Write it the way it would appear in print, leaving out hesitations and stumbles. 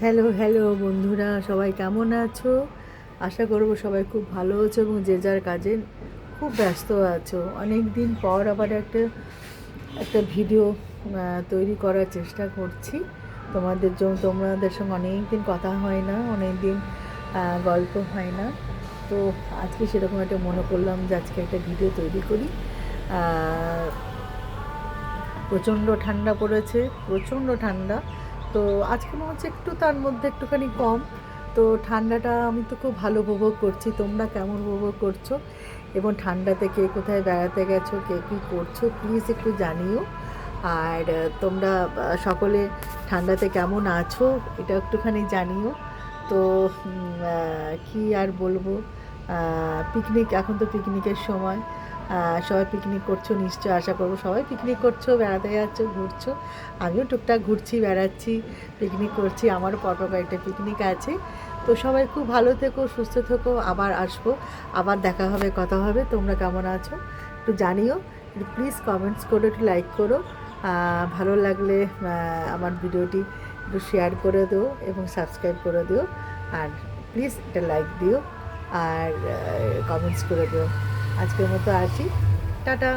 Hello hello বন্ধুরা, সবাই কেমন আছো? আশা করব সবাই খুব ভালো আছো এবং যে যার কাজে খুব ব্যস্ত আছো। অনেক দিন পর আবার একটা একটা ভিডিও তৈরি করার চেষ্টা করছি তোমাদের জন্য। তোমাদের সঙ্গে অনেক দিন কথা হয় না, অনেক দিন গল্প হয় না। তো আজকে সেরকম একটা মনে করলাম যে আজকে একটা ভিডিও তৈরি করি। প্রচণ্ড ঠান্ডা পড়েছে, প্রচণ্ড ঠান্ডা। তো আজকে মনে হচ্ছে একটু তার মধ্যে একটুখানি কম। তো ঠান্ডাটা আমি তো খুব ভালো উপভোগ করছি। তোমরা কেমন উপভোগ করছো? এবং ঠান্ডাতে কে কোথায় বেড়াতে গেছো, কে কী করছো, প্লিজ একটু জানিও। আর তোমরা সকলে ঠান্ডাতে কেমন আছো এটা একটুখানি জানিও। তো কী আর বলবো, পিকনিক, এখন তো পিকনিকের সময়। সবাই পিকনিক করছো নিশ্চয়, আশা করবো সবাই পিকনিক করছো, বেড়াতে যাচ্ছো, ঘুরছো। আমিও টুকটাক ঘুরছি, বেড়াচ্ছি, পিকনিক করছি। আমারও পরপর কয়েকটা পিকনিক আছে। তো সবাই খুব ভালো থেকো, সুস্থ থেকো। আবার আসবো, আবার দেখা হবে, কথা হবে। তোমরা কেমন আছো একটু জানিও। একটু প্লিজ কমেন্টস করো, একটু লাইক করো। ভালো লাগলে আমার ভিডিওটি একটু শেয়ার করে দিও এবং সাবস্ক্রাইব করে দিও। আর প্লিজ একটা লাইক দিও আর কমেন্টস করে দিও। আজকের মতো আসি, টাটা।